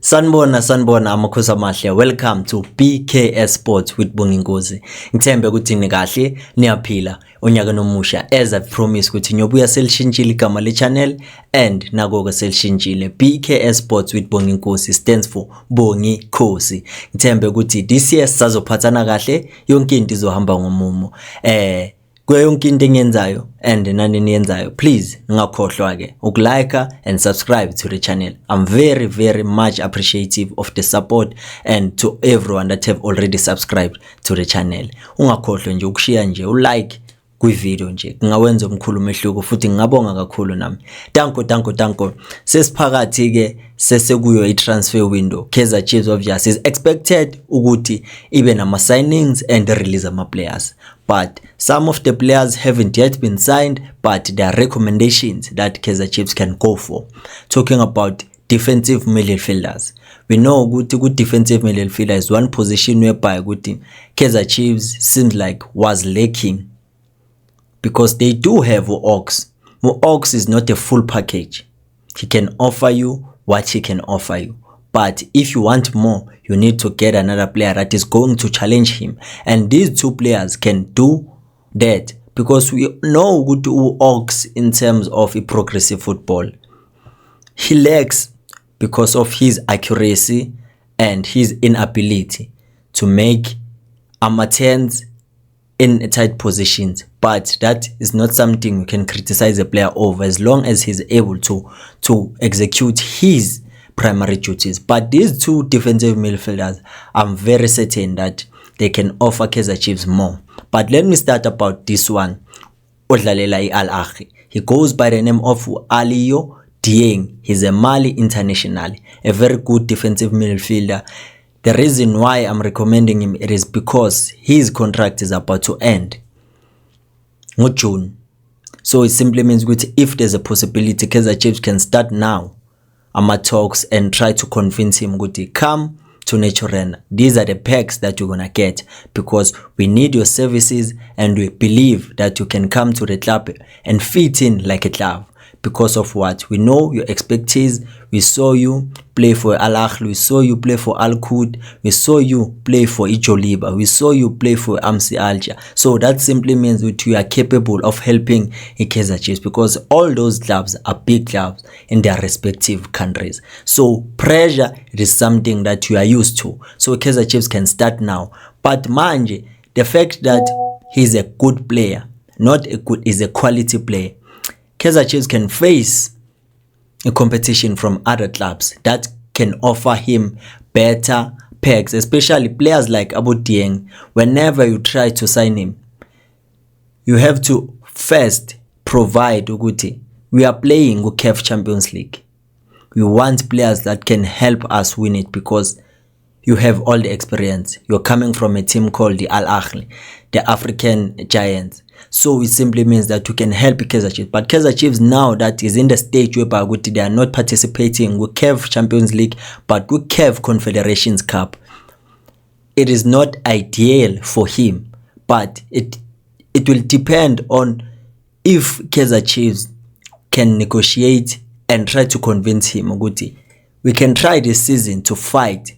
Sanibona amakhosi amahle. Welcome to BKS Sports with Bonginkosi. Ngithembe ukuthi nikahle niyaphila onyaka nomusha as I promise ukuthi ngiyobuya selishintshile igama le channel and nako-ke selishintshile. BKS Sports with Bonginkosi stands for Bongikhosi. Ngithembe ukuthi this year sizophathana kahle, yonke into izohamba ngomumo. Kuyo yonke into engiyenzayo and nani niyenzayo, please ngakhohlwa ke ukulike and subscribe to the channel. I'm very much appreciative of the support and to everyone that have already subscribed to the channel. Ungakhohlwa nje ukushare nje ulike kwi-video nje kungawenza umkhulu umehluko futhi ngingabonga kakhulu nami. Danko. Sesiphakathi ke sesekuyo i-transfer window. Kaizer Chiefs obviously is expected ukuthi ibe nama signings and release ama players. But some of the players haven't yet been signed, but there are recommendations that Kaizer Chiefs can go for. Talking about defensive midfielders. We know good defensive midfielder is one position whereby Kaizer Chiefs seems like was lacking. Because they do have Ox. Ox is not a full package. He can offer you what he can offer you. But if you want more, you need to get another player that is going to challenge him. And these two players can do that. Because we know good Ox in terms of a progressive football. He lacks because of his accuracy and his inability to make turns in tight positions. But that is not something you can criticize a player over as long as he's able to execute his primary duties. But these two defensive midfielders, I'm very certain that they can offer Kaizer Chiefs more. But let me start about this one. Odlalela Al Ahly. He goes by the name of Aliou Dieng. He's a Mali international, a very good defensive midfielder. The reason why I'm recommending him it is because his contract is about to end in June. So it simply means that if there's a possibility Kaizer Chiefs can start now talks and try to convince him to come to Naturena. These are the packs that you're gonna get because we need your services and we believe that you can come to the club and fit in like a club. Because of what? We know your expertise. We saw you play for Al Ahly. We saw you play for Al Qud. We saw you play for Ijoliba. We saw you play for AMC Alger. So that simply means that you are capable of helping Kaizer Chiefs because all those clubs are big clubs in their respective countries. So pressure is something that you are used to. So Kaizer Chiefs can start now. But manje, the fact that he's a good player, not a good, is a quality player. Kaizer Chiefs can face a competition from other clubs that can offer him better packs, especially players like Aliou Dieng. Whenever you try to sign him, you have to first provide Uguti. We are playing CAF Champions League. We want players that can help us win it because you have all the experience. You're coming from a team called the Al Ahly, the African Giants. So it simply means that you can help Kaizer Chiefs. But Kaizer Chiefs now that is in the stage whereby they are not participating with CAF Champions League, but with CAF Confederations Cup. It is not ideal for him, but it will depend on if Kaizer Chiefs can negotiate and try to convince him, we can try this season to fight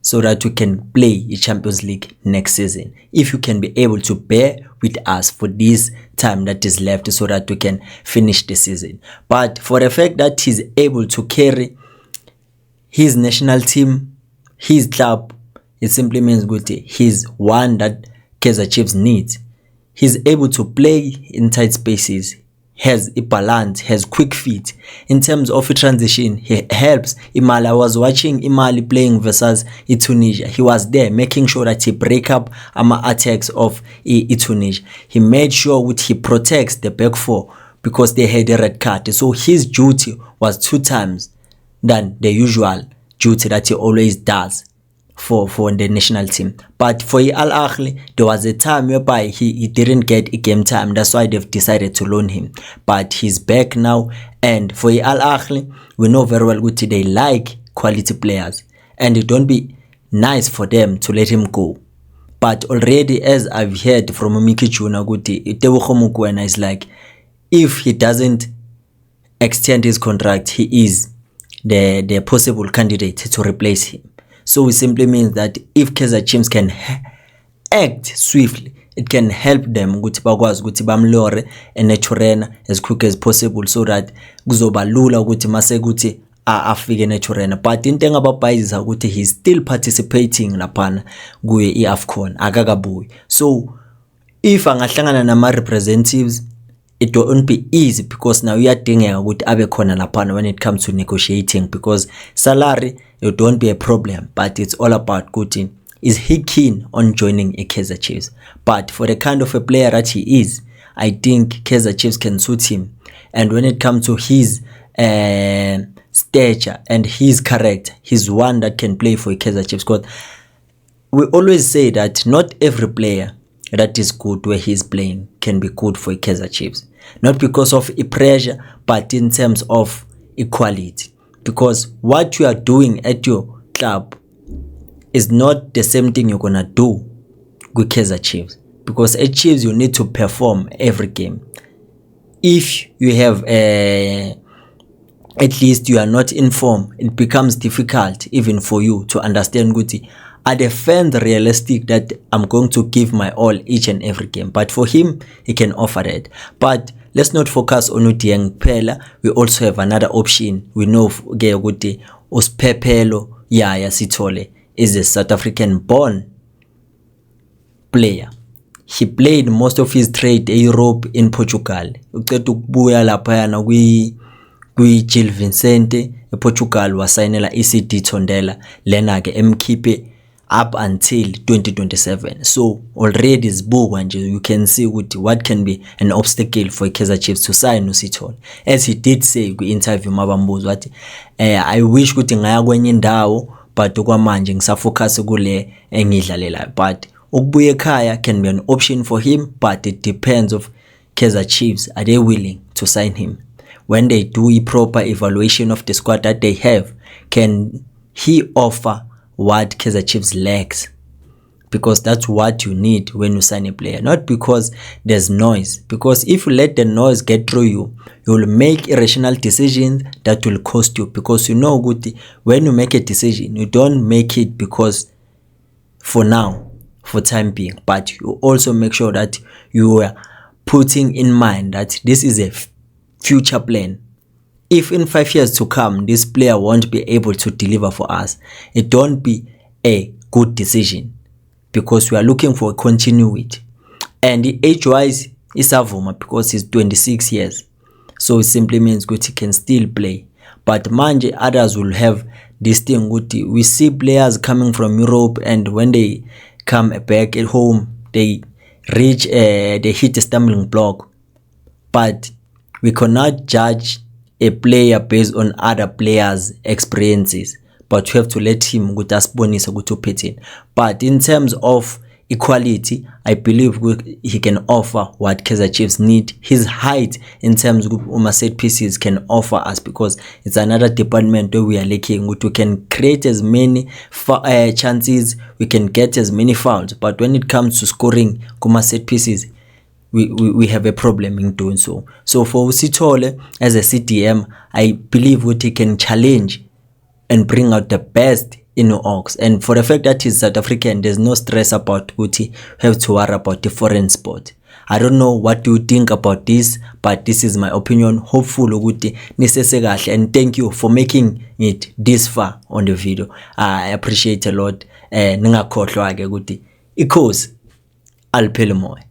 so that we can play a Champions League next season. If you can be able to bear with us for this time that is left so that we can finish the season. But for the fact that he's able to carry his national team, his club, it simply means he's one that Kaizer Chiefs needs. He's able to play in tight spaces, has a balance, has quick feet. In terms of a transition, he helps Imali. I was watching Imali playing versus Tunisia. He was there making sure that he break up attacks of Tunisia. He made sure he protects the back four because they had a red card. So his duty was 2 times than the usual duty that he always does for the national team. But for Al Ahly, there was a time whereby he didn't get a game time. That's why they've decided to loan him. But he's back now. And for Al Ahly, we know very well they like quality players. And it don't be nice for them to let him go. But already, as I've heard from Miki Chuna, Tebogo Mokoena is like, if he doesn't extend his contract, he is the possible candidate to replace him. So it simply means that if Kaizer Chiefs can act swiftly, it can help them ukuthi bakwazi ukuthi bamlore eNaturena as quick as possible, so that kuzoba lula ukuthi mase kuthi afike eNaturena. But into engababhayizisa ukuthi he's still participating laphana kuye iAfcon, akakabuyi. So if angahlangana nama representatives, it won't be easy, because now uyadingeka ukuthi abe khona laphana when it comes to negotiating, because salary it won't be a problem, but it's all about ukuthi is he keen on joining a Kaizer Chiefs. But for the kind of a player that he is, I think Kaizer Chiefs can suit him. And when it comes to his stature and his character, he's one that can play for Kaizer Chiefs. Because we always say that not every player that is good where he's playing can be good for Kaizer Chiefs. Not because of pressure, but in terms of equality. Because what you are doing at your club is not the same thing you're gonna do with Kaizer Chiefs. Because at Chiefs you need to perform every game. If you have at least you are not in form, it becomes difficult even for you to understand Guti. Are the fans realistic that I'm going to give my all each and every game? But for him, he can offer that. But let's not focus on Udieng Pela. We also have another option. We know Guti Uspepelo Yaya Sithole is a South African born player. He played most of his trade in Europe, in Portugal. Uqeda ukubuya laphayana kwi Gil Vicente ePortugal wasainela iCD Tondela lena ke emkhiphe up until 2027. So already zibukwa nje, you can see what can be an obstacle for Kaizer Chiefs to sign uSithole. As he did say kwi interview mabambuzo wathi I wish ukuthi ngaya kwenye indawo, but okwamanje ngisafocus kule engidlalela. But ukubuya ekhaya can be an option for him, but it depends of Kaizer Chiefs, are they willing to sign him? When they do a proper evaluation of the squad that they have, can he offer what Kaizer Chiefs lacks? Because that's what you need when you sign a player. Not because there's noise. Because if you let the noise get through you, you will make irrational decisions that will cost you. Because you know, when you make a decision, you don't make it because for now, for time being, but you also make sure that you are putting in mind that this is a future plan. If in 5 years to come, this player won't be able to deliver for us, it don't be a good decision, because we are looking for continuity. And age-wise, is Avuma because he's 26 years. So it simply means he can still play. But manje others will have this thing. We see players coming from Europe, and when they come back at home, they hit a stumbling block. But we cannot judge a player based on other players' experiences, but you have to let him in. But in terms of equality, I believe he can offer what Kaizer Chiefs need. His height in terms of set pieces can offer us, because it's another department where we are lacking. We can create as many chances, we can get as many fouls, but when it comes to scoring set pieces, we have a problem in doing so. So for Sithole as a CDM, I believe he can challenge and bring out the best in Oaks. And for the fact that he's South African, there's no stress about Guti have to worry about the foreign sport. I don't know what you think about this, but this is my opinion. Hopefully Guti nisese kahle, and thank you for making it this far on the video. I appreciate a lot. Ningakhohlwa ke Guti ikhosi aliphele moya.